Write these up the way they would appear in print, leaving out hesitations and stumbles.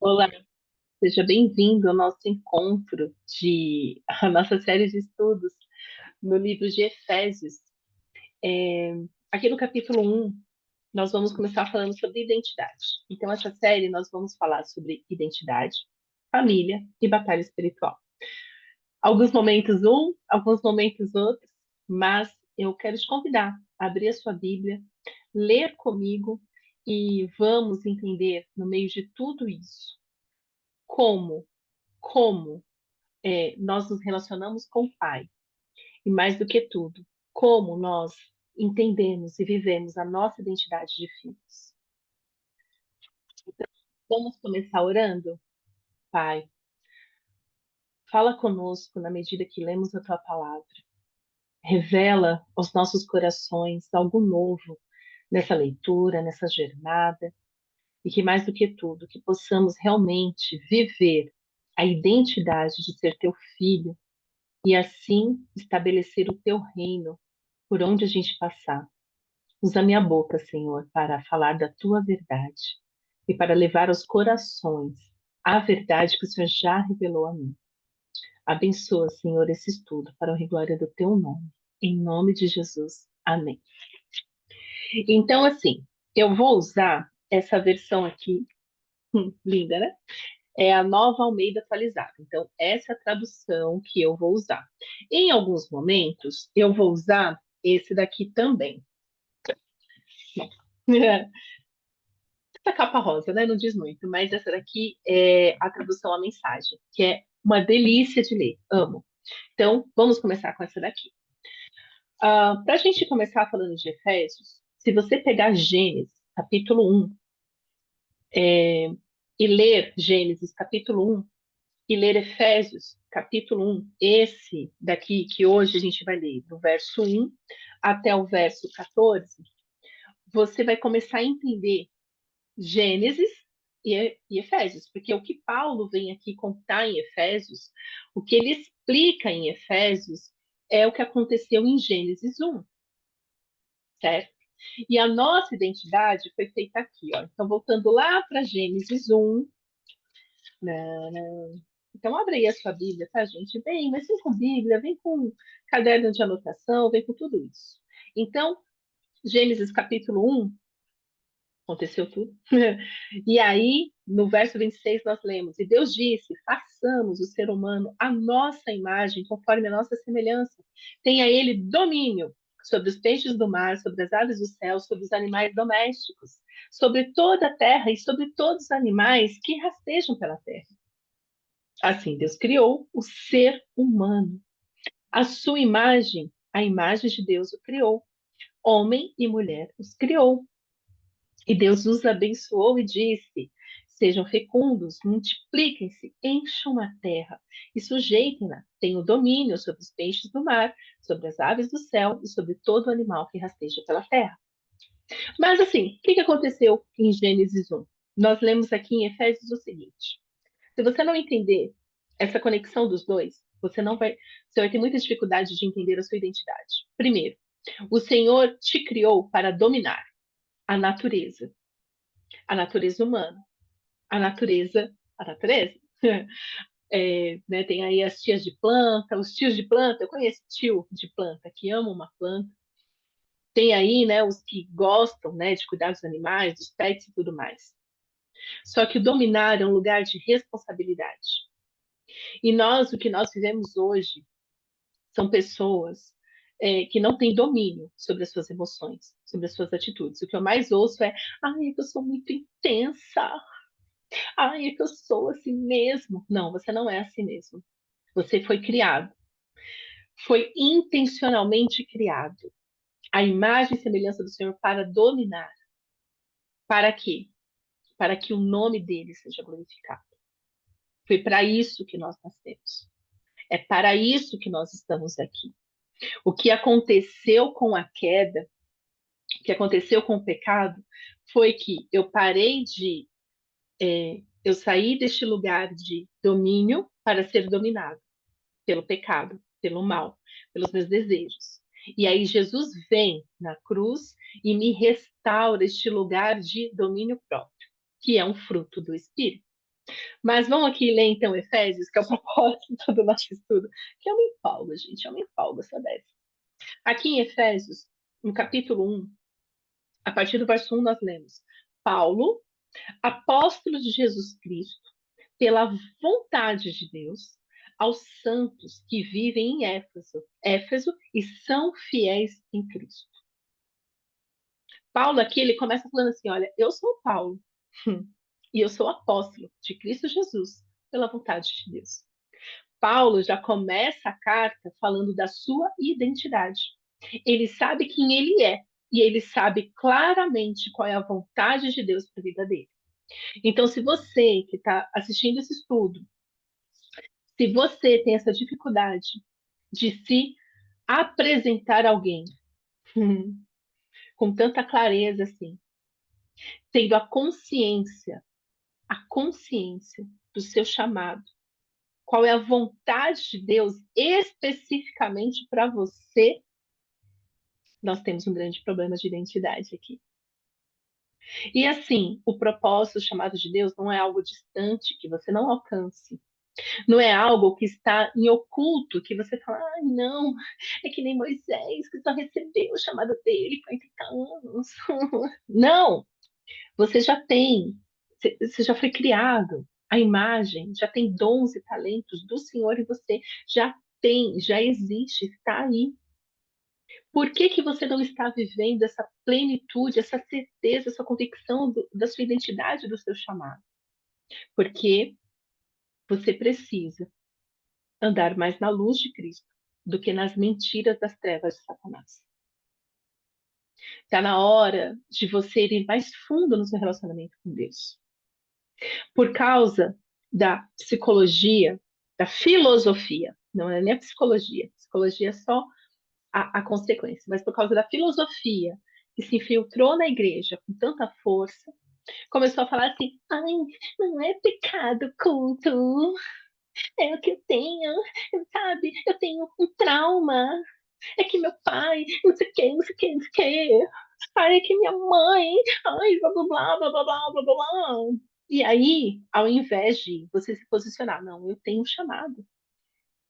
Olá, seja bem-vindo ao nosso encontro a nossa série de estudos no livro de Efésios. É, Aqui no capítulo 1, nós vamos começar falando sobre identidade. Então, essa série nós vamos falar sobre identidade, família e batalha espiritual. Alguns momentos um, alguns momentos outros, mas eu quero te convidar a abrir a sua Bíblia, ler comigo e vamos entender, no meio de tudo isso, como, como nós nos relacionamos com o Pai. E mais do que tudo, como nós entendemos e vivemos a nossa identidade de filhos. Vamos começar orando? Pai, fala conosco na medida que lemos a tua palavra. Revela aos nossos corações algo novo nessa leitura, nessa jornada, e que mais do que tudo, que possamos realmente viver a identidade de ser teu filho e assim estabelecer o teu reino por onde a gente passar. Usa minha boca, Senhor, para falar da tua verdade e para levar aos corações a verdade que o Senhor já revelou a mim. Abençoa, Senhor, esse estudo para a glória do teu nome. Em nome de Jesus. Amém. Então, assim, eu vou usar essa versão aqui, linda, né? É a Nova Almeida atualizada. Então, essa é a tradução que eu vou usar. Em alguns momentos, eu vou usar esse daqui também. Essa capa rosa, né? Não diz muito, mas essa daqui é a tradução à mensagem, que é uma delícia de ler. Amo. Então, vamos começar com essa daqui. Para a gente começar falando de Efésios, se você pegar Gênesis, capítulo 1, e ler Gênesis, capítulo 1, e ler Efésios, capítulo 1, esse daqui que hoje a gente vai ler, do verso 1 até o verso 14, você vai começar a entender Gênesis e Efésios, porque o que Paulo vem aqui contar em Efésios, o que ele explica em Efésios, é o que aconteceu em Gênesis 1, certo? E a nossa identidade foi feita aqui, ó. Então, voltando lá para Gênesis 1. Então, abre aí a sua Bíblia, tá, gente? Vem, mas vem com Bíblia, vem com caderno de anotação, vem com tudo isso. Então, Gênesis capítulo 1, aconteceu tudo. E aí, no verso 26, nós lemos: E Deus disse: façamos o ser humano à nossa imagem, conforme a nossa semelhança. Tenha ele domínio sobre os peixes do mar, sobre as aves do céu, sobre os animais domésticos, sobre toda a terra e sobre todos os animais que rastejam pela terra. Assim, Deus criou o ser humano. A sua imagem, a imagem de Deus o criou. Homem e mulher os criou. E Deus os abençoou e disse: sejam fecundos, multipliquem-se, encham a terra e sujeitem-na. Tenham domínio sobre os peixes do mar, sobre as aves do céu e sobre todo animal que rasteja pela terra. Mas assim, o que aconteceu em Gênesis 1? Nós lemos aqui em Efésios o seguinte: se você não entender essa conexão dos dois, você vai ter muita dificuldade de entender a sua identidade. Primeiro, o Senhor te criou para dominar a natureza humana, a natureza. Né, tem aí as tias de planta, os tios de planta. Eu conheço tio de planta que ama uma planta. Tem aí, né, os que gostam, né, de cuidar dos animais, dos pets e tudo mais. Só que dominar é um lugar de responsabilidade. E nós, o que nós fizemos hoje, são pessoas que não têm domínio sobre as suas emoções, sobre as suas atitudes. O que eu mais ouço é: ai, é que eu sou muito intensa. Ai, é que eu sou assim mesmo. Não, você não é assim mesmo. Você foi criado. Foi intencionalmente criado. A imagem e semelhança do Senhor para dominar. Para quê? Para que o nome dele seja glorificado. Foi para isso que nós nascemos. É para isso que nós estamos aqui. O que aconteceu com a queda, o que aconteceu com o pecado, foi que eu saí deste lugar de domínio para ser dominado pelo pecado, pelo mal, pelos meus desejos. E aí Jesus vem na cruz e me restaura este lugar de domínio próprio, que é um fruto do Espírito. Mas vamos aqui ler então Efésios, que é o propósito do nosso estudo, que eu me empolgo, gente, eu me empolgo, sabe? Aqui em Efésios, no capítulo 1, a partir do verso 1, nós lemos: Paulo, apóstolo de Jesus Cristo, pela vontade de Deus, aos santos que vivem em Éfeso e são fiéis em Cristo. Paulo aqui, ele começa falando assim, olha, eu sou Paulo, e eu sou apóstolo de Cristo Jesus, pela vontade de Deus. Paulo já começa a carta falando da sua identidade. Ele sabe quem ele é, e ele sabe claramente qual é a vontade de Deus para a vida dele. Então, se você que está assistindo esse estudo, se você tem essa dificuldade de se apresentar a alguém com tanta clareza assim, tendo a consciência do seu chamado, qual é a vontade de Deus especificamente para você, nós temos um grande problema de identidade aqui. E assim, o propósito, o chamado de Deus não é algo distante que você não alcance. Não é algo que está em oculto, que você fala, ai, não, é que nem Moisés, que só recebeu o chamado dele com 80 anos. Não, você já tem, você já foi criado, a imagem, já tem dons e talentos do Senhor e você já tem, já existe, está aí. Por que que você não está vivendo essa plenitude, essa certeza, essa convicção da sua identidade, do seu chamado? Porque você precisa andar mais na luz de Cristo do que nas mentiras das trevas de Satanás. Está na hora de você ir mais fundo no seu relacionamento com Deus. Por causa da psicologia, da filosofia, não é nem a psicologia, psicologia é só a consequência, mas por causa da filosofia que se infiltrou na igreja com tanta força, começou a falar assim: ai, não é pecado culto, é o que eu tenho, sabe? Eu tenho um trauma, é que meu pai, não sei o que, não sei o que, não sei o que. Ai, é que minha mãe, ai, blá, blá, blá, blá, blá, blá, blá, blá. E aí, ao invés de você se posicionar, não, eu tenho um chamado.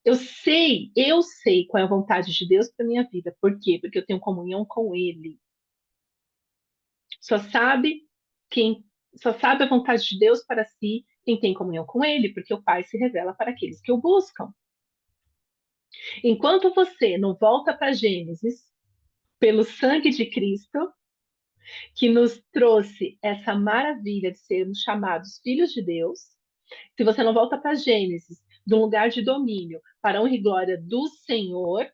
Eu sei qual é a vontade de Deus para minha vida. Por quê? Porque eu tenho comunhão com Ele. Só sabe quem, só sabe a vontade de Deus para si quem tem comunhão com Ele, porque o Pai se revela para aqueles que o buscam. Enquanto você não volta para Gênesis, pelo sangue de Cristo, que nos trouxe essa maravilha de sermos chamados filhos de Deus, se você não volta para Gênesis, de um lugar de domínio para a honra e glória do Senhor,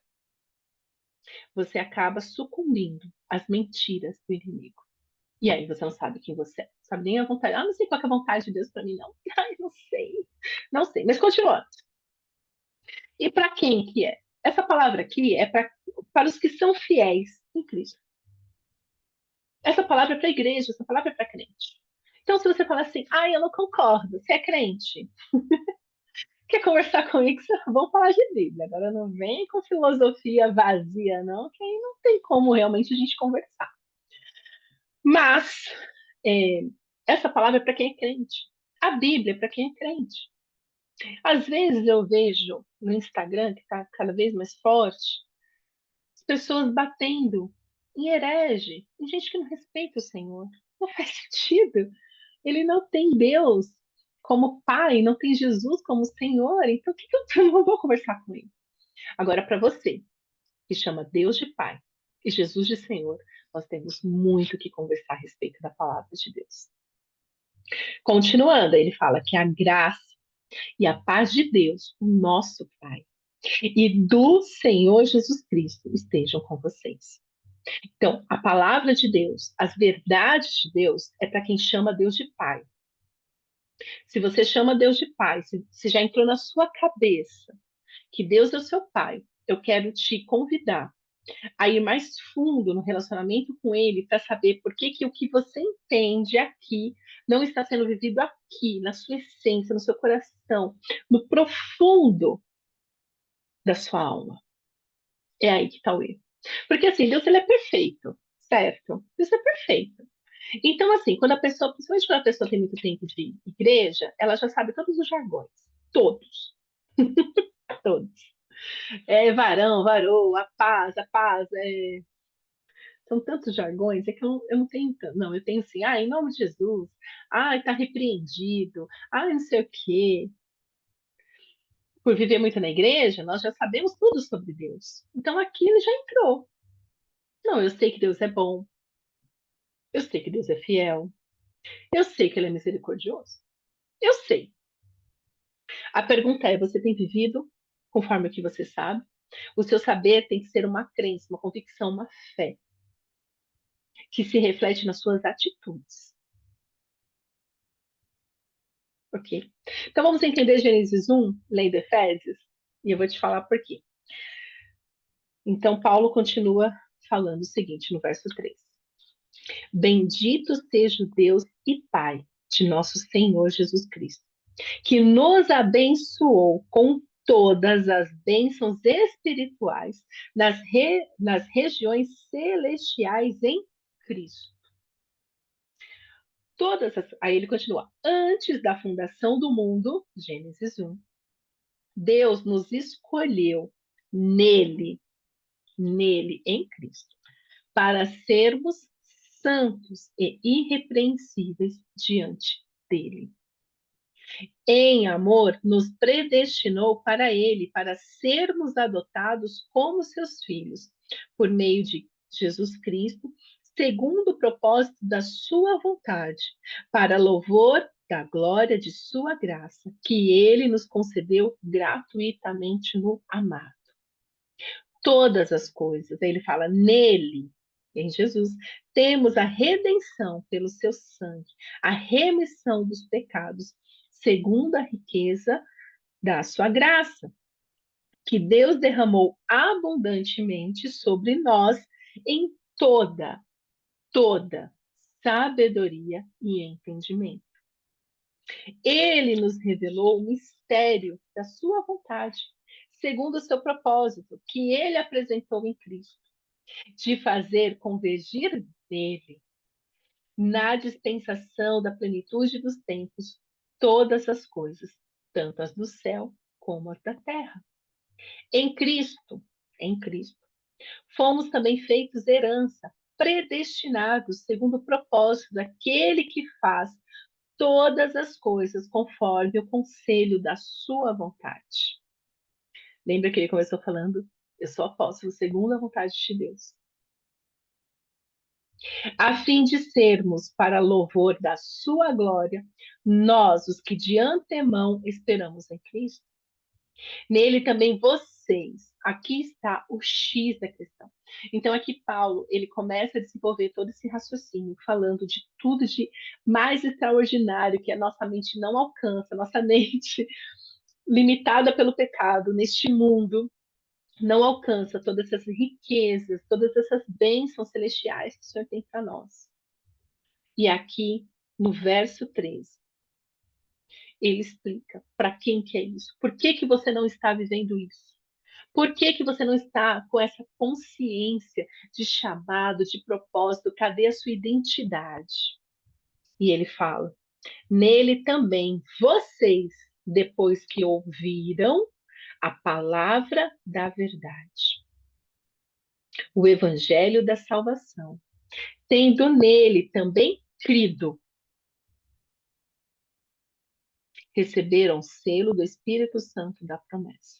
você acaba sucumbindo às mentiras do inimigo. E aí você não sabe quem você é. Sabe nem a vontade. Ah, não sei qual é a vontade de Deus para mim, não. Ai, não sei. Não sei. Mas continuando. E para quem que é? Essa palavra aqui é para os que são fiéis em Cristo. Essa palavra é para a igreja, essa palavra é para crente. Então, se você falar assim, ah, eu não concordo, você é crente, quer conversar comigo, vamos falar de Bíblia. Agora não vem com filosofia vazia, não, que aí não tem como realmente a gente conversar. Mas, é, essa palavra é para quem é crente. A Bíblia é para quem é crente. Às vezes eu vejo no Instagram, que está cada vez mais forte, as pessoas batendo em herege, em gente que não respeita o Senhor. Não faz sentido. Ele não tem Deus como Pai, não tem Jesus como Senhor, então o que eu não vou conversar com ele? Agora, para você, que chama Deus de Pai e Jesus de Senhor, nós temos muito que conversar a respeito da palavra de Deus. Continuando, ele fala que a graça e a paz de Deus, o nosso Pai, e do Senhor Jesus Cristo estejam com vocês. Então, a palavra de Deus, as verdades de Deus, é para quem chama Deus de Pai. Se você chama Deus de Pai, se já entrou na sua cabeça que Deus é o seu Pai, eu quero te convidar a ir mais fundo no relacionamento com Ele para saber por que, que o que você entende aqui não está sendo vivido aqui, na sua essência, no seu coração, no profundo da sua alma. É aí que está o erro. Porque assim, Deus ele é perfeito, certo? Deus é perfeito. Então, assim, quando a pessoa, principalmente quando a pessoa tem muito tempo de igreja, ela já sabe todos os jargões. Todos, todos. É varão, varou, a paz, são tantos jargões, é que eu não tenho tanto. Não, eu tenho assim, em nome de Jesus, tá repreendido, não sei o quê. Por viver muito na igreja, nós já sabemos tudo sobre Deus. Então aqui ele já entrou. Não, eu sei que Deus é bom, eu sei que Deus é fiel, eu sei que ele é misericordioso. Eu sei. A pergunta é: você tem vivido conforme o que você sabe? O seu saber tem que ser uma crença, uma convicção, uma fé, que se reflete nas suas atitudes. Ok? Então vamos entender Gênesis 1, lei de Efésios, e eu vou te falar por quê. Então Paulo continua falando o seguinte no verso 3. Bendito seja o Deus e Pai de nosso Senhor Jesus Cristo, que nos abençoou com todas as bênçãos espirituais nas regiões celestiais em Cristo. Aí ele continua. Antes da fundação do mundo, Gênesis 1, Deus nos escolheu nele, em Cristo, para sermos santos e irrepreensíveis diante dele. Em amor, nos predestinou para Ele, para sermos adotados como seus filhos, por meio de Jesus Cristo, segundo o propósito da Sua vontade, para louvor da glória de Sua graça, que Ele nos concedeu gratuitamente no amado. Todas as coisas, aí ele fala, nele, em Jesus, temos a redenção pelo seu sangue, a remissão dos pecados, segundo a riqueza da sua graça, que Deus derramou abundantemente sobre nós em toda sabedoria e entendimento. Ele nos revelou o mistério da sua vontade, segundo o seu propósito, que ele apresentou em Cristo, de fazer convergir nele, na dispensação da plenitude dos tempos, todas as coisas, tanto as do céu como as da terra. Em Cristo, fomos também feitos herança, predestinados segundo o propósito daquele que faz todas as coisas conforme o conselho da sua vontade. Lembra que ele começou falando? Eu sou apóstolo segundo a vontade de Deus. A fim de sermos para louvor da sua glória, nós, os que de antemão esperamos em Cristo. Nele também vocês. Aqui está o X da questão. Então aqui Paulo, ele começa a desenvolver todo esse raciocínio, falando de tudo de mais extraordinário que a nossa mente não alcança, a nossa mente limitada pelo pecado neste mundo não alcança todas essas riquezas, todas essas bênçãos celestiais que o Senhor tem para nós. E aqui, no verso 13, ele explica para quem que é isso. Por que que você não está vivendo isso? Por que que você não está com essa consciência de chamado, de propósito? Cadê a sua identidade? E ele fala: nele também vocês, depois que ouviram a palavra da verdade, o evangelho da salvação, tendo nele também crido, receberam o selo do Espírito Santo da promessa.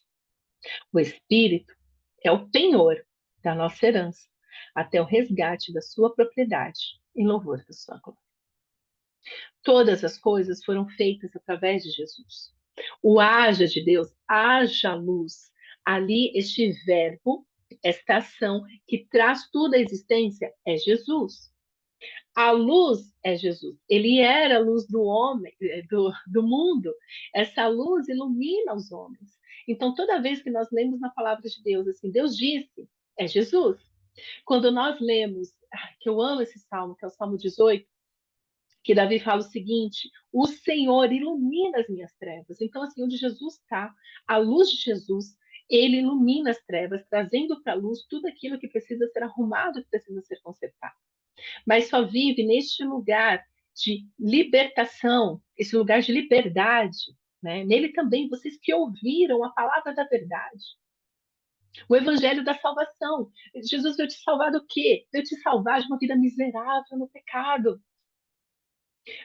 O Espírito é o penhor da nossa herança, até o resgate da sua propriedade, em louvor da sua glória. Todas as coisas foram feitas através de Jesus. O haja de Deus, haja luz. Ali, este verbo, esta ação que traz toda a existência é Jesus. A luz é Jesus. Ele era a luz do homem, do mundo. Essa luz ilumina os homens. Então, toda vez que nós lemos na palavra de Deus, assim, Deus disse, é Jesus. Quando nós lemos, que eu amo esse salmo, que é o Salmo 18, que Davi fala o seguinte: o Senhor ilumina as minhas trevas. Então, assim, onde Jesus está, a luz de Jesus, ele ilumina as trevas, trazendo para a luz tudo aquilo que precisa ser arrumado, que precisa ser consertado. mas só vive neste lugar de libertação, esse lugar de liberdade, né? Nele também, vocês que ouviram a palavra da verdade, o evangelho da salvação. Jesus veio te salvar do quê? Veio te salvar de uma vida miserável no pecado.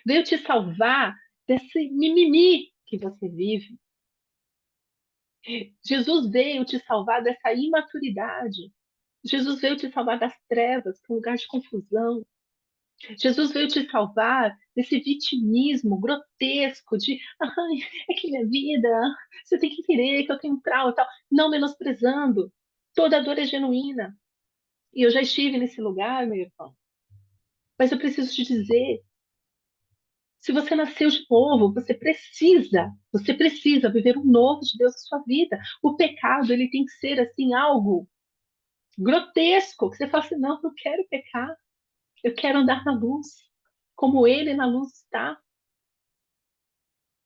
Veio te salvar desse mimimi que você vive. Jesus veio te salvar dessa imaturidade. Jesus veio te salvar das trevas, que é um lugar de confusão. Jesus veio te salvar desse vitimismo grotesco de, ai, é que minha vida, você tem que entender que eu tenho um trauma e tal. Não menosprezando. Toda dor é genuína. E eu já estive nesse lugar, meu irmão. Mas eu preciso te dizer, se você nasceu de novo, você precisa viver o novo de Deus na sua vida. O pecado, ele tem que ser assim algo grotesco, que você fala assim, não, eu não quero pecar, eu quero andar na luz, como ele na luz está,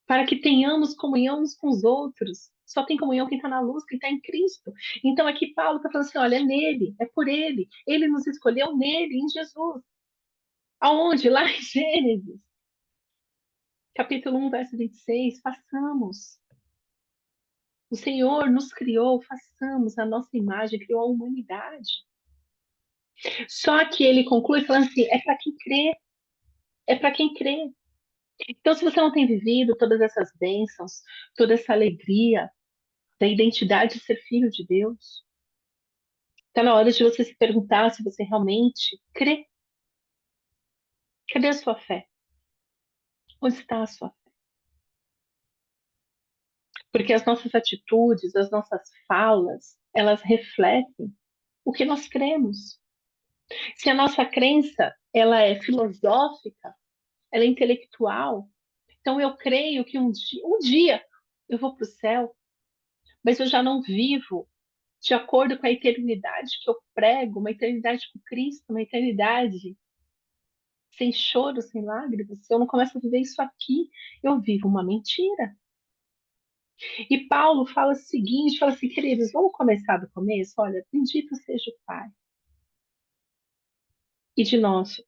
para que tenhamos comunhão uns com os outros. Só tem comunhão quem está na luz, quem está em Cristo. Então aqui Paulo está falando assim, olha, é nele, é por ele. Ele nos escolheu nele, em Jesus. Aonde? Lá em Gênesis, capítulo 1, verso 26, façamos. O Senhor nos criou, façamos a nossa imagem, criou a humanidade. Só que ele conclui falando assim, é para quem crê, é para quem crê. Então, se você não tem vivido todas essas bênçãos, toda essa alegria da identidade de ser filho de Deus, está na hora de você se perguntar se você realmente crê. Cadê a sua fé? Onde está a sua fé? Porque as nossas atitudes, as nossas falas, elas refletem o que nós cremos. Se a nossa crença ela é filosófica, ela é intelectual, então eu creio que um dia eu vou para o céu, mas eu já não vivo de acordo com a eternidade que eu prego, uma eternidade com Cristo, uma eternidade sem choro, sem lágrimas. Se eu não começo a viver isso aqui, eu vivo uma mentira. E Paulo fala o seguinte, fala assim, queridos, vamos começar do começo? Olha, bendito seja o Pai. E de nós,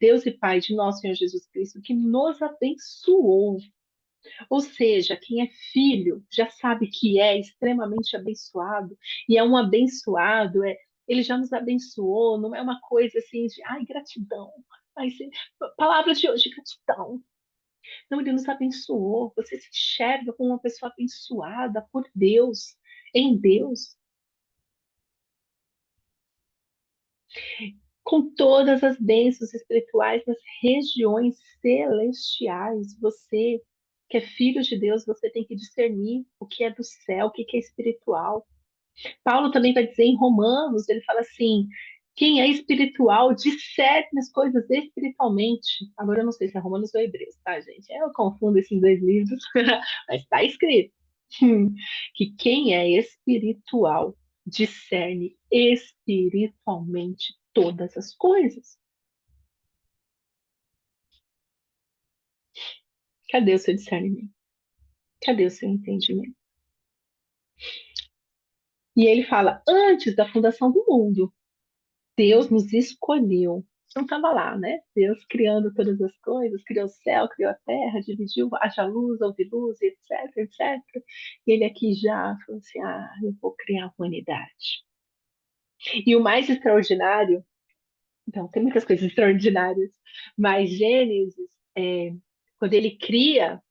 Deus e Pai de nosso Senhor Jesus Cristo, que nos abençoou. Ou seja, quem é filho já sabe que é extremamente abençoado, e é um abençoado, ele já nos abençoou, não é uma coisa assim de, ai, gratidão, ai, palavras de hoje, gratidão. Não, ele nos abençoou, você se enxerga como uma pessoa abençoada por Deus, em Deus, com todas as bênçãos espirituais nas regiões celestiais. Você, que é filho de Deus, você tem que discernir o que é do céu, o que é espiritual. Paulo também vai dizer em Romanos, ele fala assim, quem é espiritual discerne as coisas espiritualmente. Agora eu não sei se é Romanos ou Hebreus, tá, gente? Eu confundo esses dois livros, mas está escrito que quem é espiritual discerne espiritualmente todas as coisas. Cadê o seu discernimento? Cadê o seu entendimento? E ele fala, antes da fundação do mundo, Deus nos escolheu. Não estava lá, né? Deus criando todas as coisas, criou o céu, criou a terra, dividiu, haja luz, houve luz, etc, etc. E ele aqui já falou assim, eu vou criar a humanidade. E o mais extraordinário, então, tem muitas coisas extraordinárias, mas Gênesis, quando ele cria,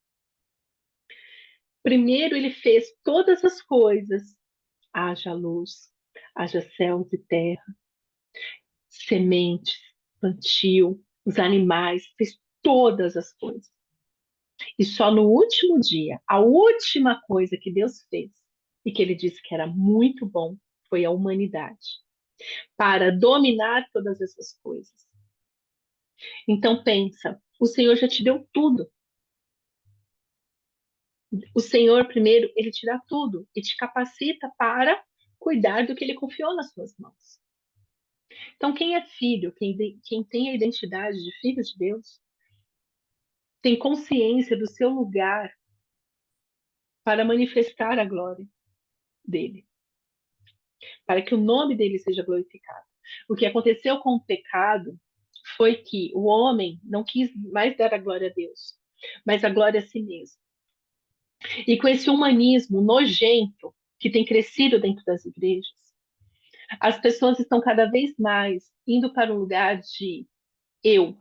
primeiro ele fez todas as coisas, haja luz, haja céus e terra, sementes, plantio, os animais, fez todas as coisas. E só no último dia, a última coisa que Deus fez, e que ele disse que era muito bom, foi a humanidade, para dominar todas essas coisas. Então pensa, o Senhor já te deu tudo. O Senhor, primeiro, ele te dá tudo e te capacita para cuidar do que ele confiou nas suas mãos. Então, quem é filho, quem tem a identidade de filho de Deus, tem consciência do seu lugar para manifestar a glória dele, para que o nome dele seja glorificado. O que aconteceu com o pecado foi que o homem não quis mais dar a glória a Deus, mas a glória a si mesmo. E com esse humanismo nojento que tem crescido dentro das igrejas, as pessoas estão cada vez mais indo para um lugar de eu,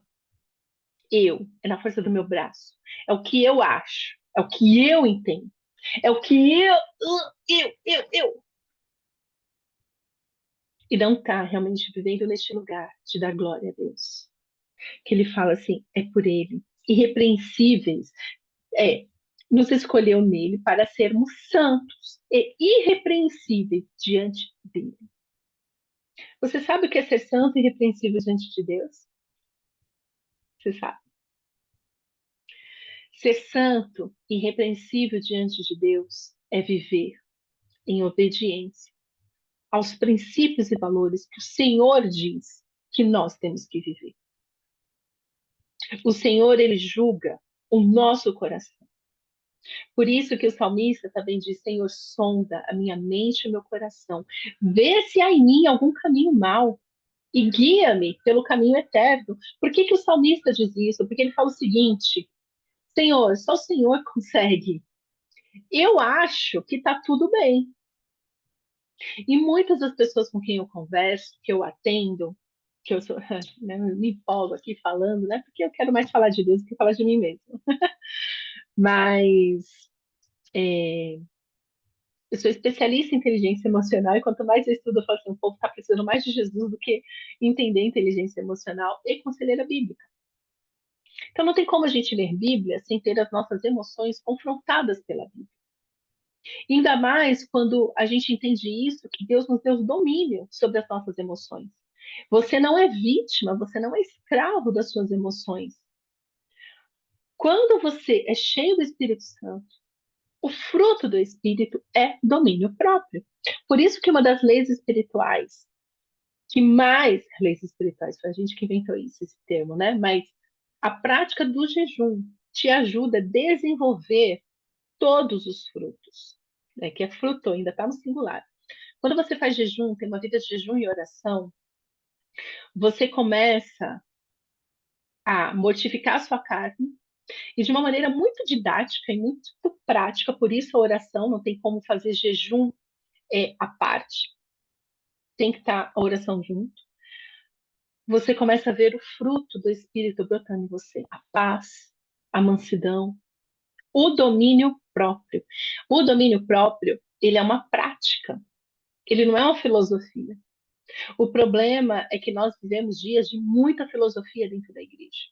é na força do meu braço, é o que eu acho, é o que eu entendo, é o que eu. E não está realmente vivendo neste lugar de dar glória a Deus. Que ele fala assim, é por ele, irrepreensíveis, é, nos escolheu nele para sermos santos e irrepreensíveis diante dele. Você sabe o que é ser santo e irrepreensível diante de Deus? Você sabe. Ser santo e irrepreensível diante de Deus é viver em obediência aos princípios e valores que o Senhor diz que nós temos que viver. O Senhor, ele julga o nosso coração. Por isso que o salmista também diz: Senhor, sonda a minha mente e o meu coração. Vê se há em mim algum caminho mau e guia-me pelo caminho eterno. Por que que o salmista diz isso? Porque ele fala o seguinte: Senhor, só o Senhor consegue. Eu acho que está tudo bem. E muitas das pessoas com quem eu converso, que eu atendo, que eu sou, né, me empolgo aqui falando, né? Porque eu quero mais falar de Deus do que falar de mim mesmo. Mas eu sou especialista em inteligência emocional e quanto mais eu estudo, eu falo assim, o povo está precisando mais de Jesus do que entender inteligência emocional e conselheira bíblica. Então não tem como a gente ler Bíblia sem ter as nossas emoções confrontadas pela Bíblia. Ainda mais quando a gente entende isso, que Deus nos deu domínio sobre as nossas emoções. Você não é vítima, você não é escravo das suas emoções. Quando você é cheio do Espírito Santo, o fruto do Espírito é domínio próprio. Por isso que uma das leis espirituais, leis espirituais, foi a gente que inventou isso, esse termo, né? Mas a prática do jejum te ajuda a desenvolver todos os frutos, né? Que é fruto, ainda está no singular. Quando você faz jejum, tem uma vida de jejum e oração, você começa a mortificar a sua carne e de uma maneira muito didática e muito prática, por isso a oração não tem como fazer jejum à parte, tem que estar a oração junto. Você começa a ver o fruto do Espírito brotando em você, a paz, a mansidão, o domínio próprio. O domínio próprio, ele é uma prática, ele não é uma filosofia. O problema é que nós vivemos dias de muita filosofia dentro da igreja.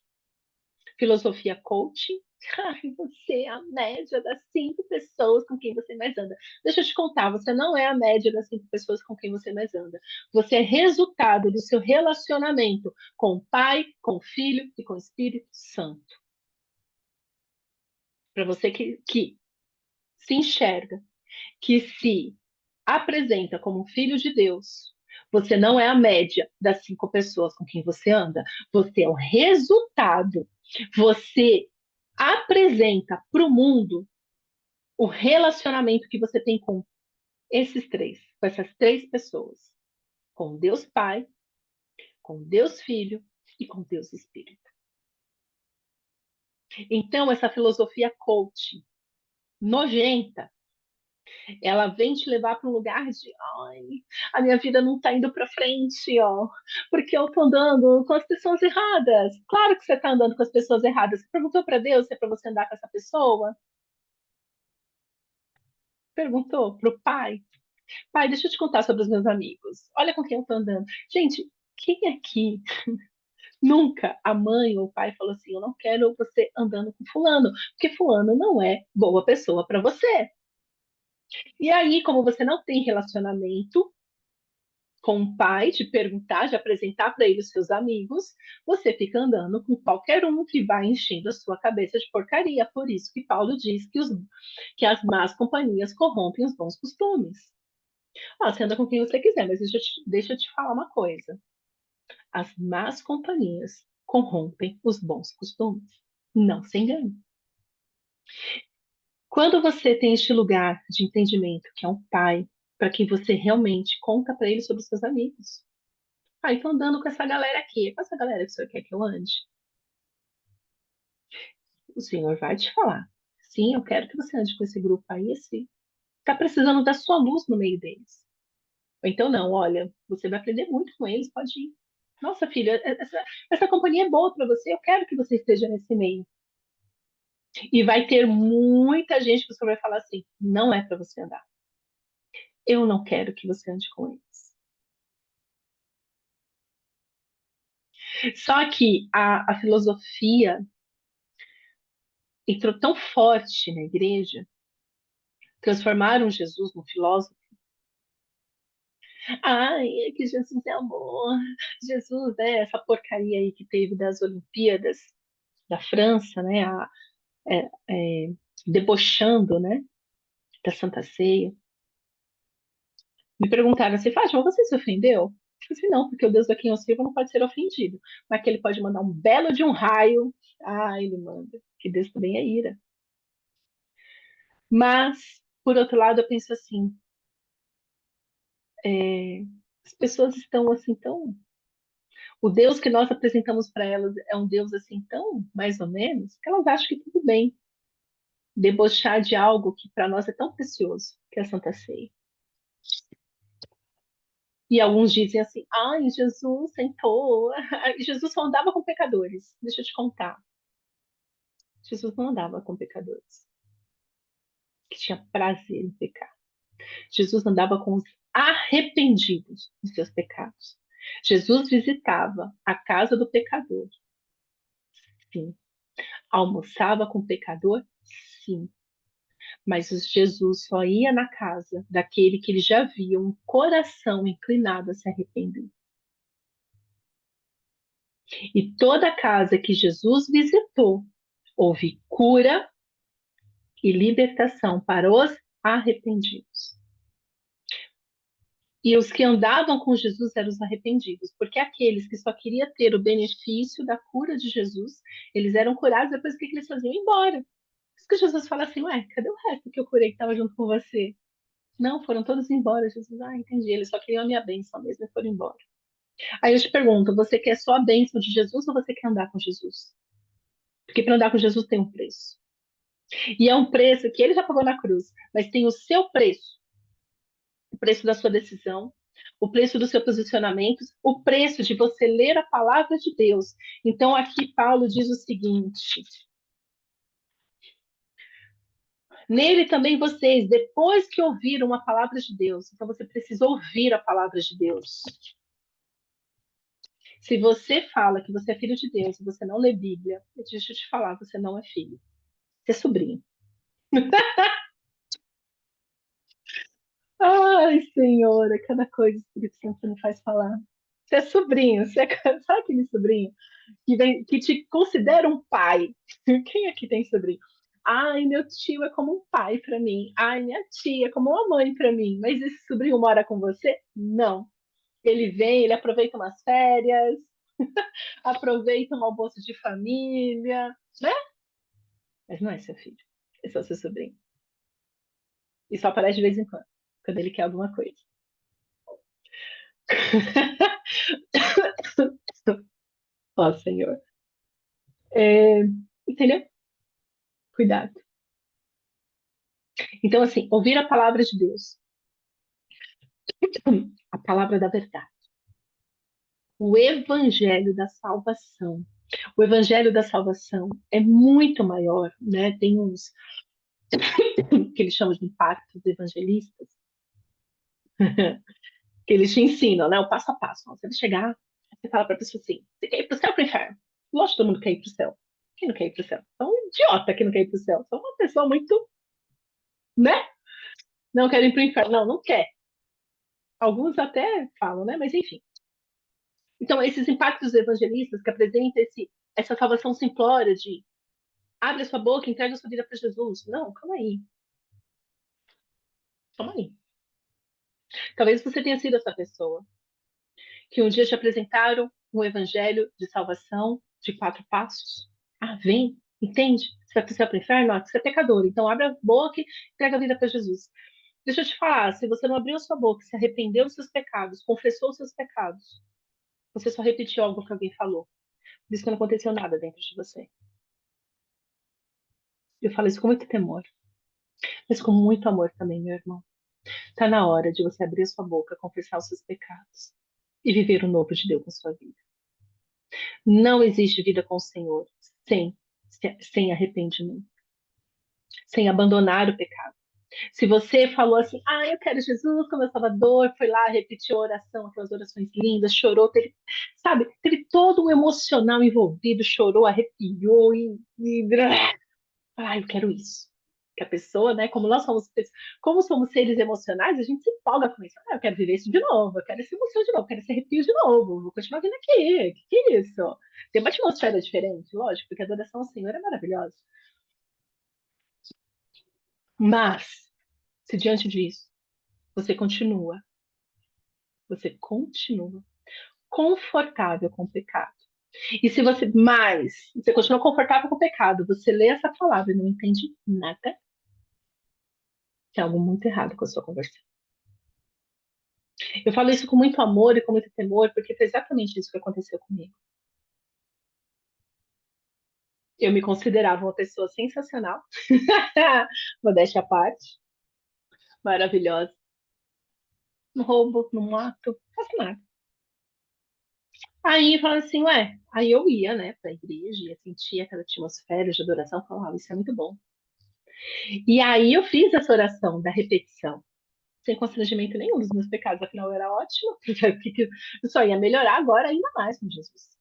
Filosofia coaching. Ai, você é a média das 5 pessoas com quem você mais anda. Deixa eu te contar, você não é a média das 5 pessoas com quem você mais anda. Você é resultado do seu relacionamento com o Pai, com o Filho e com o Espírito Santo. Para você que se enxerga, que se apresenta como um filho de Deus, você não é a média das 5 pessoas com quem você anda. Você é o resultado. Você apresenta para o mundo o relacionamento que você tem com com essas 3 pessoas, com Deus Pai, com Deus Filho e com Deus Espírito. Então, essa filosofia coach, nojenta, ela vem te levar para um lugar de, ai, a minha vida não está indo para frente, ó, porque eu tô andando com as pessoas erradas. Claro que você está andando com as pessoas erradas. Você perguntou para Deus se é para você andar com essa pessoa? Perguntou para o pai? Pai, deixa eu te contar sobre os meus amigos. Olha com quem eu tô andando. Gente, quem aqui nunca a mãe ou o pai falou assim: eu não quero você andando com fulano, porque fulano não é boa pessoa para você. E aí, como você não tem relacionamento com o pai, de perguntar, de apresentar para ele os seus amigos, você fica andando com qualquer um que vai enchendo a sua cabeça de porcaria. Por isso que Paulo diz que as más companhias corrompem os bons costumes. Ah, você anda com quem você quiser, mas deixa eu te falar uma coisa. As más companhias corrompem os bons costumes. Não se engane. Quando você tem este lugar de entendimento, que é um pai, para quem você realmente conta para ele sobre os seus amigos. Ah, então andando com essa galera aqui. É com essa galera que o senhor quer que eu ande? O senhor vai te falar. Sim, eu quero que você ande com esse grupo aí, esse. Tá precisando da sua luz no meio deles. Ou então não, olha, você vai aprender muito com eles, pode ir. Nossa, filha, essa companhia é boa para você, eu quero que você esteja nesse meio. E vai ter muita gente que você vai falar assim: não é para você andar. Eu não quero que você ande com eles. Só que a filosofia entrou tão forte na igreja, transformaram Jesus num filósofo. Ai, é que Jesus é amor. Jesus, né? Essa porcaria aí que teve das Olimpíadas da França, né? É, é, debochando, né? Da Santa Ceia. Me perguntaram assim, Fátima, você se ofendeu? Eu disse, não, porque o Deus da quem eu sirvo não pode ser ofendido. Mas que ele pode mandar um belo de um raio. Ah, ele manda. Que Deus também é ira. Mas, por outro lado, eu penso assim, é, as pessoas estão assim tão. O Deus que nós apresentamos para elas é um Deus assim tão mais ou menos que elas acham que tudo bem debochar de algo que para nós é tão precioso, que é a Santa Ceia. E alguns dizem assim: ai, Jesus sentou. Jesus só andava com pecadores. Deixa eu te contar. Jesus não andava com pecadores, que tinha prazer em pecar. Jesus andava com os arrependidos dos seus pecados. Jesus visitava a casa do pecador, sim. Almoçava com o pecador, sim. Mas Jesus só ia na casa daquele que ele já via um coração inclinado a se arrepender. E toda casa que Jesus visitou, houve cura e libertação para os arrependidos. E os que andavam com Jesus eram os arrependidos, porque aqueles que só queriam ter o benefício da cura de Jesus, eles eram curados, depois o que eles faziam? Ir embora. Por isso que Jesus fala assim, ué, cadê o resto que eu curei que estava junto com você? Não, foram todos embora. Jesus, entendi, eles só queriam a minha bênção mesmo e foram embora. Aí eu te pergunto, você quer só a bênção de Jesus ou você quer andar com Jesus? Porque para andar com Jesus tem um preço. E é um preço que ele já pagou na cruz, mas tem o seu preço, o preço da sua decisão, o preço do seu posicionamento, o preço de você ler a palavra de Deus. Então aqui Paulo diz o seguinte: nele também vocês, depois que ouviram a palavra de Deus, então você precisa ouvir a palavra de Deus. Se você fala que você é filho de Deus e você não lê Bíblia, deixa eu te falar, você não é filho. Você é sobrinho. Ai, Senhora, cada coisa o Espírito Santo me faz falar. Você é sobrinho, você é, sabe aquele sobrinho que te considera um pai? Quem aqui tem sobrinho? Ai, meu tio é como um pai para mim. Ai, minha tia é como uma mãe para mim. Mas esse sobrinho mora com você? Não. Ele vem, ele aproveita umas férias, aproveita um almoço de família, né? Mas não é seu filho, é só seu sobrinho. E só aparece de vez em quando ele quer alguma coisa. Ó, Senhor. É, entendeu? Cuidado. Então, assim, ouvir a palavra de Deus, a palavra da verdade, o evangelho da salvação. O evangelho da salvação é muito maior, né? Tem uns que eles chamam de impactos evangelistas, que eles te ensinam, né? O passo a passo. Você vai chegar, você fala para a pessoa assim: você quer ir para o céu ou para o inferno? Lógico que todo mundo quer ir para o céu. Quem não quer ir para o céu? É um idiota que não quer ir para o céu. É uma pessoa muito, né? Não quer ir para o inferno. Não, não quer. Alguns até falam, né? Mas enfim. Então, esses impactos evangelistas que apresentam essa salvação simplória de abre a sua boca, entrega a sua vida para Jesus. Não, calma aí. Calma aí. Talvez você tenha sido essa pessoa que um dia te apresentaram um evangelho de salvação de 4 passos. Ah, vem, entende? Você vai precisar para o inferno? Você é pecador. Então, abre a boca e entrega a vida para Jesus. Deixa eu te falar, se você não abriu a sua boca, se arrependeu dos seus pecados, confessou os seus pecados, Você só repetiu algo que alguém falou. Por isso que não aconteceu nada dentro de você. Eu falo isso com muito temor, mas com muito amor também, meu irmão. Tá na hora de você abrir a sua boca, confessar os seus pecados e viver o novo de Deus na sua vida. Não existe vida com o Senhor sem, sem arrependimento, sem abandonar o pecado. Se você falou assim, eu quero Jesus como meu Salvador, foi lá, repetiu a oração, aquelas orações lindas, chorou, teve, sabe, teve todo um emocional envolvido, chorou, arrepiou eu quero isso. Que a pessoa, né, como somos seres emocionais, a gente se empolga com isso. Eu quero viver isso de novo, eu quero essa emoção de novo, eu quero esse arrepio de novo, vou continuar vindo aqui. Que é isso? Tem uma atmosfera diferente, lógico, porque a adoração ao Senhor é maravilhosa. Mas, se diante disso, você continua confortável com o pecado. E se você continua confortável com o pecado, você lê essa palavra e não entende nada, tem algo muito errado com a sua conversão. Eu falo isso com muito amor e com muito temor, porque foi exatamente isso que aconteceu comigo. Eu me considerava uma pessoa sensacional, modéstia à parte, maravilhosa. Não roubo, não mato, não faço nada. Aí falando assim, aí eu ia, né, pra igreja, ia sentir aquela atmosfera de adoração, falava, isso é muito bom. E aí eu fiz essa oração da repetição, sem constrangimento nenhum dos meus pecados, afinal era ótimo, porque eu só ia melhorar agora ainda mais com Jesus.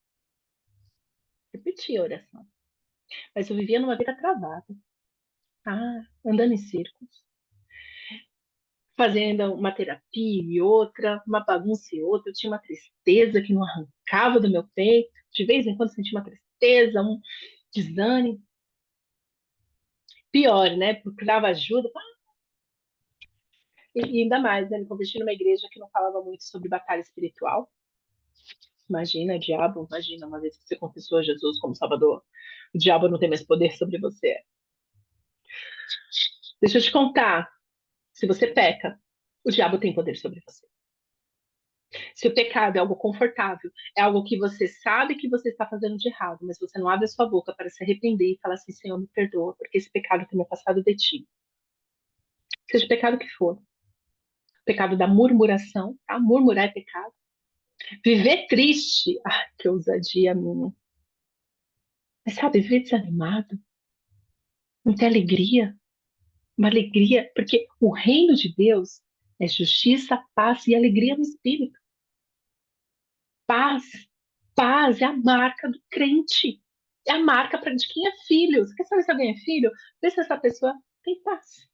Repeti a oração. Mas eu vivia numa vida travada, andando em círculos, fazendo uma terapia e outra, uma bagunça e outra. Eu tinha uma tristeza que não arrancava do meu peito. De vez em quando eu sentia uma tristeza, um desânimo. Pior, né? Procurava ajuda. E ainda mais, né? Me converti numa igreja que não falava muito sobre batalha espiritual. Imagina, diabo, imagina, uma vez que você confessou a Jesus como Salvador, o diabo não tem mais poder sobre você. Deixa eu te contar, se você peca, o diabo tem poder sobre você. Se o pecado é algo confortável, é algo que você sabe que você está fazendo de errado, mas você não abre a sua boca para se arrepender e falar assim, Senhor, me perdoa, porque esse pecado tem me afastado de ti. Seja o pecado que for. Pecado da murmuração, tá? Murmurar é pecado. Viver triste, que ousadia minha. Mas sabe, viver desanimado, não ter alegria, uma alegria, porque o reino de Deus é justiça, paz e alegria no espírito. Paz, paz é a marca do crente. É a marca de quem é filho. Você quer saber se alguém é filho? Vê se essa pessoa tem paz.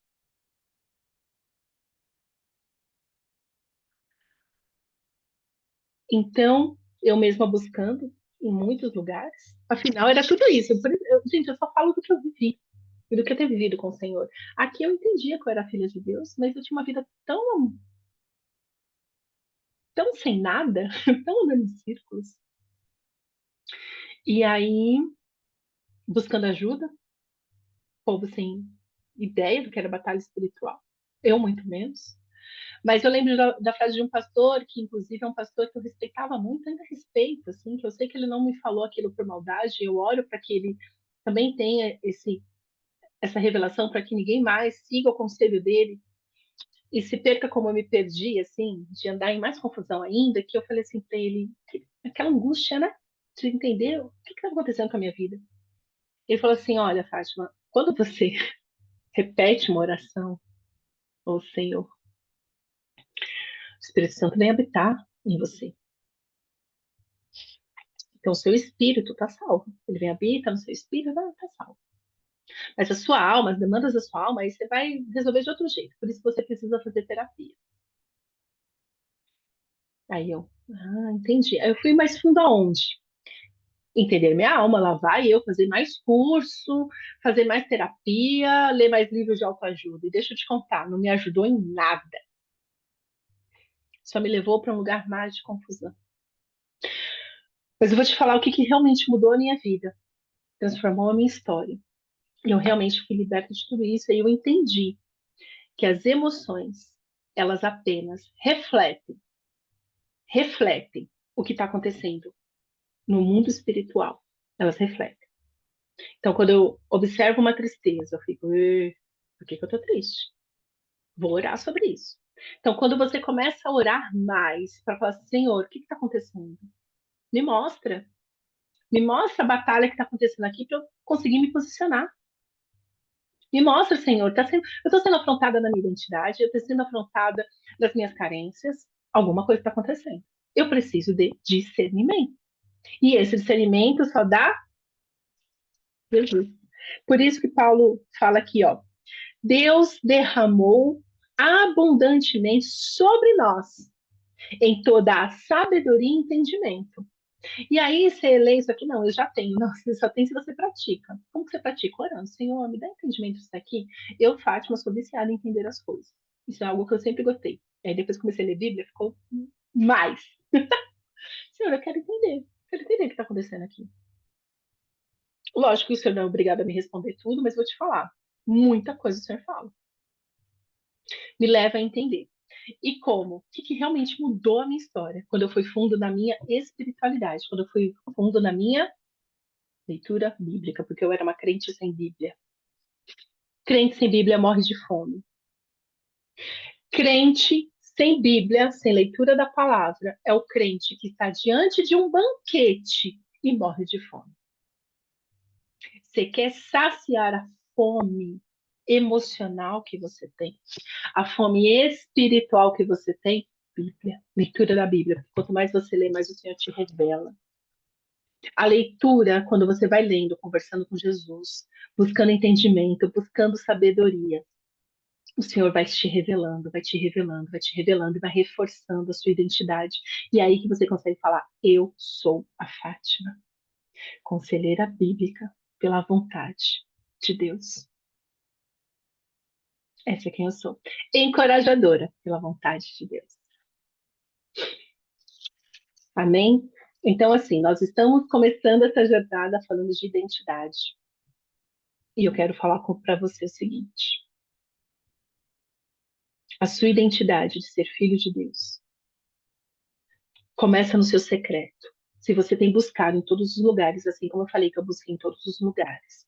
Então, eu mesma buscando em muitos lugares, afinal era tudo isso. Gente, eu só falo do que eu vivi e do que eu tenho vivido com o Senhor. Aqui eu entendia que eu era filha de Deus, mas eu tinha uma vida tão sem nada, tão andando em círculos. E aí, buscando ajuda, povo sem ideia do que era batalha espiritual. Eu, muito menos. Mas eu lembro da frase de um pastor, que inclusive é um pastor que eu respeitava muito, ainda respeito, assim, que eu sei que ele não me falou aquilo por maldade, eu oro para que ele também tenha essa revelação, para que ninguém mais siga o conselho dele e se perca como eu me perdi, assim, de andar em mais confusão ainda, que eu falei assim para ele, aquela angústia, né, de entender o que está acontecendo com a minha vida. Ele falou assim, olha, Fátima, quando você repete uma oração, ô Senhor, o Espírito Santo vem habitar em você. Então, o seu espírito está salvo. Ele vem habita no seu espírito, está salvo. Mas a sua alma, as demandas da sua alma, aí você vai resolver de outro jeito. Por isso você precisa fazer terapia. Aí eu, entendi. Aí eu fui mais fundo aonde? Entender minha alma, lá vai eu fazer mais curso, fazer mais terapia, ler mais livros de autoajuda. E deixa eu te contar, não me ajudou em nada. Só me levou para um lugar mais de confusão. Mas eu vou te falar o que realmente mudou a minha vida, transformou a minha história. E eu realmente fui liberta de tudo isso, e eu entendi que as emoções, elas apenas refletem o que está acontecendo no mundo espiritual, elas refletem. Então, quando eu observo uma tristeza, eu fico, por que que eu tô triste? Vou orar sobre isso. Então, quando você começa a orar mais, para falar assim, Senhor, o que está acontecendo? Me mostra. Me mostra a batalha que está acontecendo aqui para eu conseguir me posicionar. Me mostra, Senhor. Eu estou sendo afrontada na minha identidade, eu estou sendo afrontada nas minhas carências. Alguma coisa está acontecendo. Eu preciso de discernimento. E esse discernimento só dá Jesus. Por isso que Paulo fala aqui, ó. Deus derramou abundantemente sobre nós em toda a sabedoria e entendimento. E aí você lê isso aqui, não, eu já tenho. Não, você só tem se você pratica. Como que você pratica? Orando. Senhor, me dá entendimento disso aqui. Eu, Fátima, sou viciada em entender as coisas. Isso é algo que eu sempre gostei. Aí depois que comecei a ler Bíblia, ficou mais. Senhor, eu quero entender. Quero entender o que está acontecendo aqui. Lógico que o senhor não é obrigado a me responder tudo, mas vou te falar. Muita coisa o senhor fala. Me leva a entender. E como? O que realmente mudou a minha história? Quando eu fui fundo na minha espiritualidade, quando eu fui fundo na minha leitura bíblica, porque eu era uma crente sem Bíblia. Crente sem Bíblia morre de fome. Crente sem Bíblia, sem leitura da palavra, é o crente que está diante de um banquete e morre de fome. Você quer saciar a fome emocional que você tem, a fome espiritual que você tem? Bíblia, leitura da Bíblia. Quanto mais você lê, mais o Senhor te revela. A leitura, quando você vai lendo, conversando com Jesus, buscando entendimento, buscando sabedoria, o Senhor vai te revelando, vai te revelando, vai te revelando e vai reforçando a sua identidade. E é aí que você consegue falar: eu sou a Fátima, conselheira bíblica pela vontade de Deus. Essa é quem eu sou. Encorajadora pela vontade de Deus. Amém? Então, assim, nós estamos começando essa jornada falando de identidade. E eu quero falar para você o seguinte: a sua identidade de ser filho de Deus começa no seu secreto. Se você tem buscado em todos os lugares, assim como eu falei que eu busquei em todos os lugares,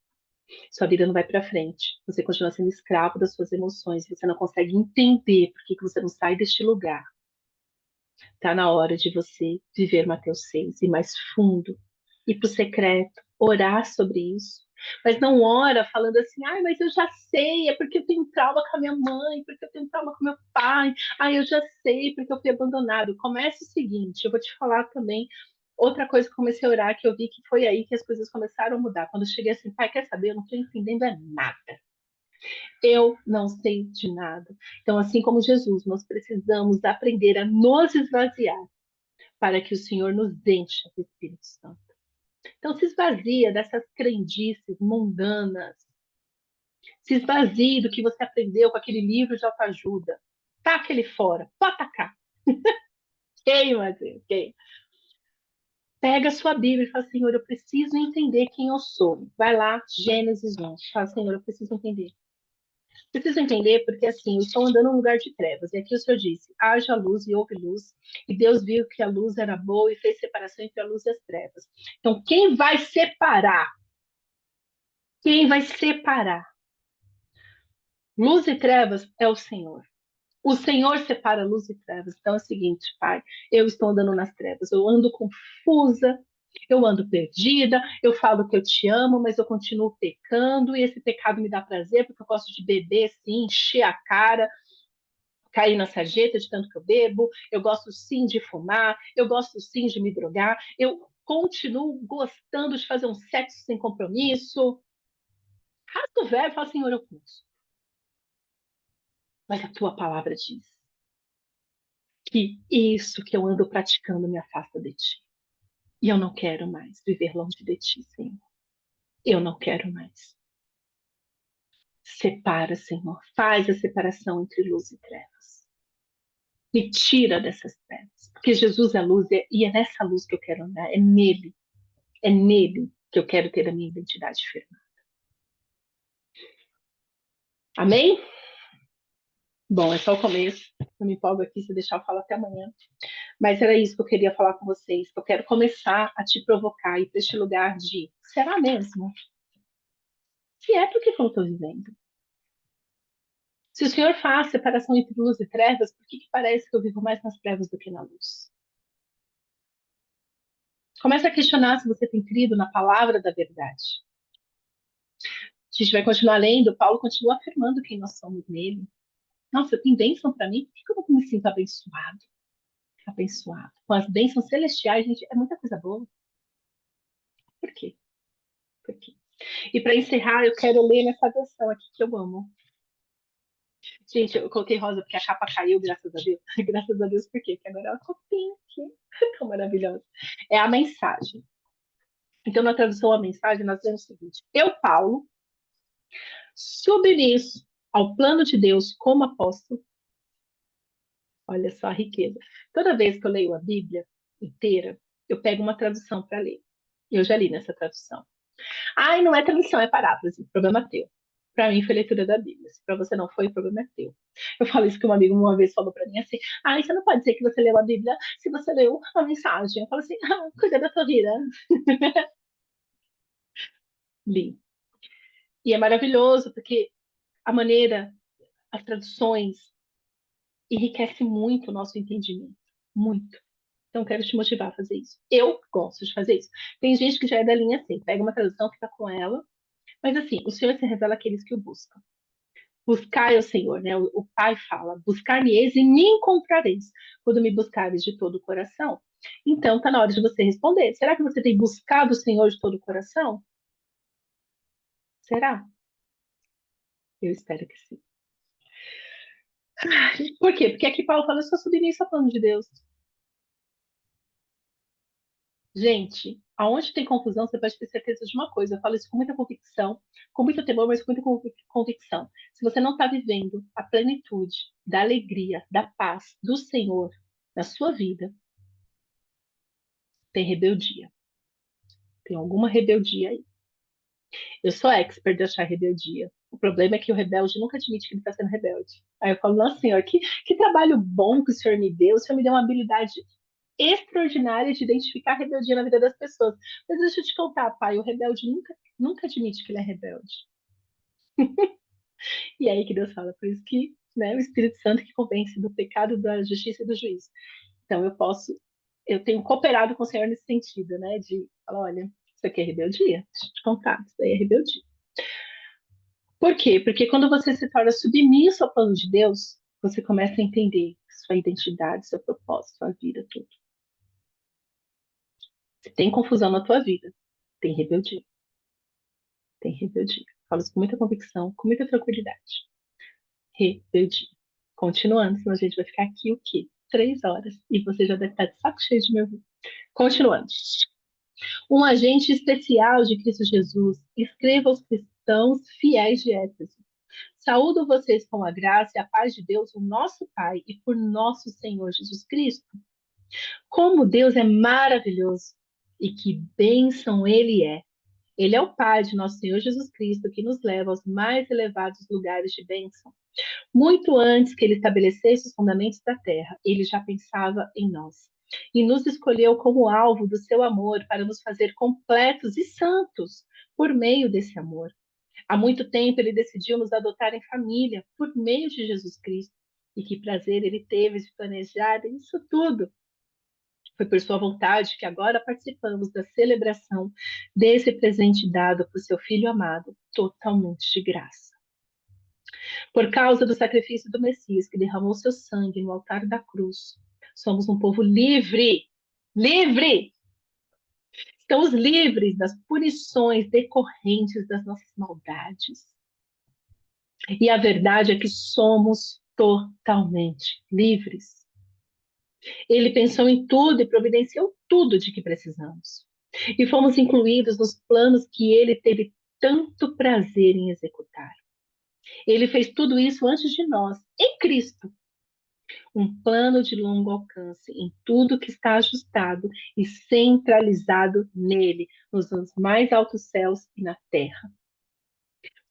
sua vida não vai para frente. Você continua sendo escravo das suas emoções. Você não consegue entender por que você não sai deste lugar. Está na hora de você viver Mateus 6, ir mais fundo, ir para o secreto, orar sobre isso. Mas não ora falando assim, ai, mas eu já sei, é porque eu tenho trauma com a minha mãe, porque eu tenho trauma com meu pai, ai, eu já sei, porque eu fui abandonado. Comece o seguinte, eu vou te falar também outra coisa que eu comecei a orar, que eu vi que foi aí que as coisas começaram a mudar. Quando eu cheguei assim, pai, quer saber? Eu não estou entendendo nada. Eu não sei de nada. Então, assim como Jesus, nós precisamos aprender a nos esvaziar para que o Senhor nos encha do Espírito Santo. Então, se esvazia dessas crendices mundanas. Se esvazie do que você aprendeu com aquele livro de autoajuda. Taca ele fora. Pode tacar. Queima, Deus, queima. Pega a sua Bíblia e fala, Senhor, eu preciso entender quem eu sou. Vai lá, Gênesis 1. Fala, Senhor, eu preciso entender. Preciso entender porque, assim, eu estou andando num lugar de trevas. E aqui o Senhor disse, haja luz e houve luz. E Deus viu que a luz era boa e fez separação entre a luz e as trevas. Então, quem vai separar? Quem vai separar luz e trevas é o Senhor. O Senhor separa luz e trevas. Então é o seguinte, Pai, eu estou andando nas trevas, eu ando confusa, eu ando perdida, eu falo que eu te amo, mas eu continuo pecando, e esse pecado me dá prazer, porque eu gosto de beber, sim, encher a cara, cair na sarjeta de tanto que eu bebo, eu gosto sim de fumar, eu gosto sim de me drogar, eu continuo gostando de fazer um sexo sem compromisso. Rasga o verbo e fala, Senhor, eu posso. Mas a tua palavra diz que isso que eu ando praticando me afasta de ti. E eu não quero mais viver longe de ti, Senhor. Eu não quero mais. Separa, Senhor. Faz a separação entre luz e trevas. Me tira dessas trevas. Porque Jesus é luz e é nessa luz que eu quero andar. É nele. É nele que eu quero ter a minha identidade firme. Amém? Bom, é só o começo. Eu me empolgo aqui, se deixar eu falo até amanhã. Mas era isso que eu queria falar com vocês, que eu quero começar a te provocar e para este lugar de, será mesmo? Se é, por que que eu não estou vivendo? Se o Senhor faz separação entre luz e trevas, por que que parece que eu vivo mais nas trevas do que na luz? Comece a questionar se você tem crido na palavra da verdade. A gente vai continuar lendo, Paulo continua afirmando quem nós somos nele. Nossa, tem bênção para mim? Por que eu não me sinto abençoado? Abençoado. Com as bênçãos celestiais, gente, é muita coisa boa. Por quê? Por quê? E para encerrar, eu quero ler nessa versão aqui que eu amo. Gente, eu coloquei rosa porque a capa caiu, graças a Deus. Graças a Deus, por quê? Porque agora ela ficou pink. Tão maravilhosa. É a mensagem. Então, na tradução a mensagem, nós temos o seguinte: eu, Paulo, submisso ao plano de Deus como apóstolo. Olha só a riqueza. Toda vez que eu leio a Bíblia inteira, eu pego uma tradução para ler. Eu já li nessa tradução. Ai, não é tradução, é paráfrase. Problema teu. Para mim foi leitura da Bíblia. Se para você não foi, o problema é teu. Eu falo isso que um amigo uma vez falou para mim assim: ai, você não pode dizer que você leu a Bíblia se você leu a mensagem. Eu falo assim: cuida da tua vida. Li. E é maravilhoso porque a maneira, as traduções enriquece muito o nosso entendimento. Muito. Então, quero te motivar a fazer isso. Eu gosto de fazer isso. Tem gente que já é da linha assim, pega uma tradução, fica com ela, mas assim, o Senhor se revela àqueles que o buscam. Buscai ao Senhor, né? O Pai fala: buscar-me-eis e me encontrareis, quando me buscares de todo o coração. Então, tá na hora de você responder. Será que você tem buscado o Senhor de todo o coração? Será? Eu espero que sim. Por quê? Porque aqui Paulo fala: eu sou submissa ao plano de Deus. Gente, aonde tem confusão, você pode ter certeza de uma coisa. Eu falo isso com muita convicção, com muito temor, mas com muita convicção. Se você não está vivendo a plenitude da alegria, da paz do Senhor na sua vida, tem rebeldia. Tem alguma rebeldia aí. Eu sou expert de achar rebeldia. O problema é que o rebelde nunca admite que ele está sendo rebelde. Aí eu falo: nossa, Senhor, que trabalho bom que o Senhor me deu. O Senhor me deu uma habilidade extraordinária de identificar a rebeldia na vida das pessoas. Mas deixa eu te contar, pai, o rebelde nunca admite que ele é rebelde. E é aí que Deus fala, por isso que, né, o Espírito Santo que convence do pecado, da justiça e do juízo. Então eu tenho cooperado com o Senhor nesse sentido, né, de falar: olha, isso aqui é rebeldia, deixa eu te contar, isso aí é rebeldia. Por quê? Porque quando você se torna submisso ao plano de Deus, você começa a entender sua identidade, seu propósito, sua vida, tudo. Se tem confusão na tua vida, tem rebeldia. Tem rebeldia. Falo isso com muita convicção, com muita tranquilidade. Rebeldia. Continuando, senão a gente vai ficar aqui o quê? 3 horas. E você já deve estar de saco cheio de me ouvir. Continuando. Um agente especial de Cristo Jesus, escreva aos cristãos fiéis de Éfeso. Saúdo vocês com a graça e a paz de Deus, o nosso Pai, e por nosso Senhor Jesus Cristo. Como Deus é maravilhoso e que bênção Ele é. Ele é o Pai de nosso Senhor Jesus Cristo, que nos leva aos mais elevados lugares de bênção. Muito antes que ele estabelecesse os fundamentos da terra, ele já pensava em nós. E nos escolheu como alvo do seu amor para nos fazer completos e santos por meio desse amor. Há muito tempo ele decidiu nos adotar em família por meio de Jesus Cristo. E que prazer ele teve de planejar isso tudo. Foi por sua vontade que agora participamos da celebração desse presente dado por seu Filho amado, totalmente de graça. Por causa do sacrifício do Messias, que derramou seu sangue no altar da cruz, somos um povo livre. Livre! Estamos livres das punições decorrentes das nossas maldades. E a verdade é que somos totalmente livres. Ele pensou em tudo e providenciou tudo de que precisamos. E fomos incluídos nos planos que ele teve tanto prazer em executar. Ele fez tudo isso antes de nós, em Cristo. Um plano de longo alcance em tudo que está ajustado e centralizado nele, nos mais altos céus e na terra.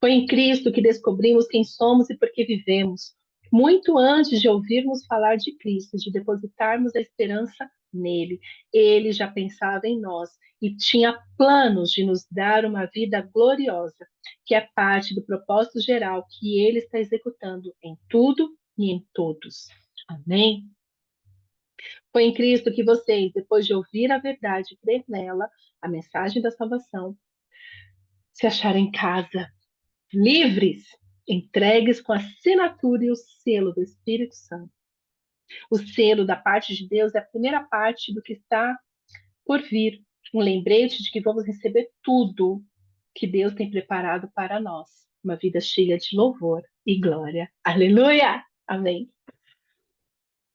Foi em Cristo que descobrimos quem somos e por que vivemos. Muito antes de ouvirmos falar de Cristo, de depositarmos a esperança nele, ele já pensava em nós e tinha planos de nos dar uma vida gloriosa, que é parte do propósito geral que ele está executando em tudo e em todos. Amém? Foi em Cristo que vocês, depois de ouvir a verdade e crer nela, a mensagem da salvação, se acharam em casa, livres, entregues com a assinatura e o selo do Espírito Santo. O selo da parte de Deus é a primeira parte do que está por vir, um lembrete de que vamos receber tudo que Deus tem preparado para nós, uma vida cheia de louvor e glória. Aleluia! Amém.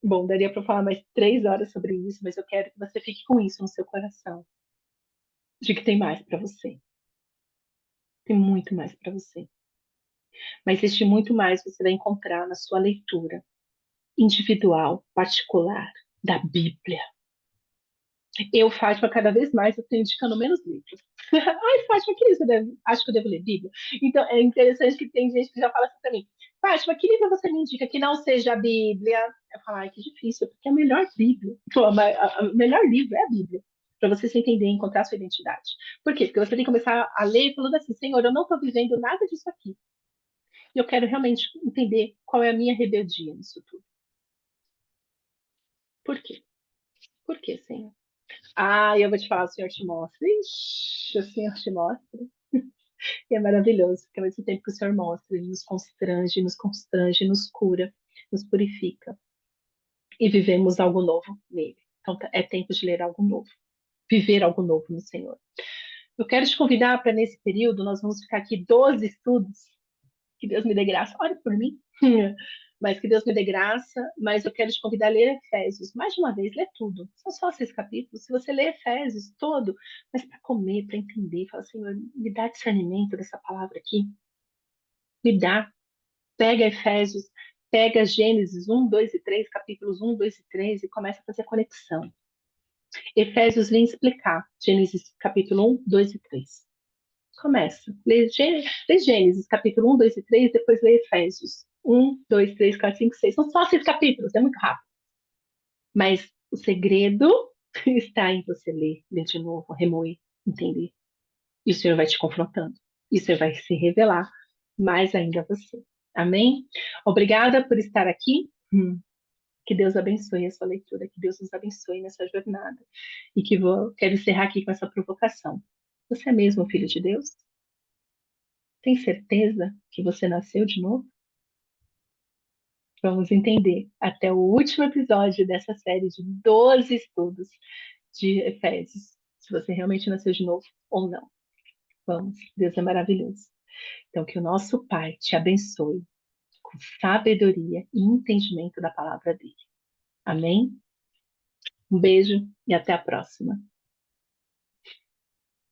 Bom, daria para falar mais 3 horas sobre isso, mas eu quero que você fique com isso no seu coração, de que tem mais para você. Tem muito mais para você. Mas este muito mais você vai encontrar na sua leitura individual, particular, da Bíblia. Eu, Fátima, cada vez mais eu estou indicando menos livros. Ai, Fátima, que livro acho que eu devo ler Bíblia? Então, é interessante que tem gente que já fala assim para mim, Fátima, que livro você me indica que não seja a Bíblia? Eu falo, ai, que difícil, porque é a melhor Bíblia. O melhor livro é a Bíblia, para você se entender e encontrar a sua identidade. Por quê? Porque você tem que começar a ler falando assim, Senhor, eu não estou vivendo nada disso aqui. E eu quero realmente entender qual é a minha rebeldia nisso tudo. Por quê? Por quê, Senhor? Ah, eu vou te falar, o Senhor te mostra. Ixi, o Senhor te mostra. E é maravilhoso, porque ao mesmo tempo que o Senhor mostra, ele nos constrange, nos cura, nos purifica. E vivemos algo novo nele. Então é tempo de ler algo novo, viver algo novo no Senhor. Eu quero te convidar para nesse período, nós vamos ficar aqui 12 estudos. Que Deus me dê graça. Ore por mim. Mas que Deus me dê graça. Mas eu quero te convidar a ler Efésios. Mais de uma vez, lê tudo. São só 6 capítulos. Se você ler Efésios todo, mas para comer, para entender, fala, Senhor, me dá discernimento dessa palavra aqui. Me dá. Pega Efésios, pega Gênesis 1, 2 e 3, capítulos 1, 2 e 3 e começa a fazer conexão. Efésios vem explicar Gênesis capítulo 1, 2 e 3. Começa. Lê Gênesis, capítulo 1, 2 e 3, depois lê Efésios. 1, 2, 3, 4, 5, 6. São só 6 capítulos, é muito rápido. Mas o segredo está em você ler de novo, remoer, entender. E o Senhor vai te confrontando. E o Senhor vai se revelar mais ainda a você. Amém? Obrigada por estar aqui. Que Deus abençoe a sua leitura, que Deus nos abençoe nessa jornada. E quero encerrar aqui com essa provocação. Você é mesmo filho de Deus? Tem certeza que você nasceu de novo? Vamos entender até o último episódio dessa série de 12 estudos de Efésios, se você realmente nasceu de novo ou não. Vamos, Deus é maravilhoso. Então, que o nosso Pai te abençoe com sabedoria e entendimento da palavra dele. Amém? Um beijo e até a próxima.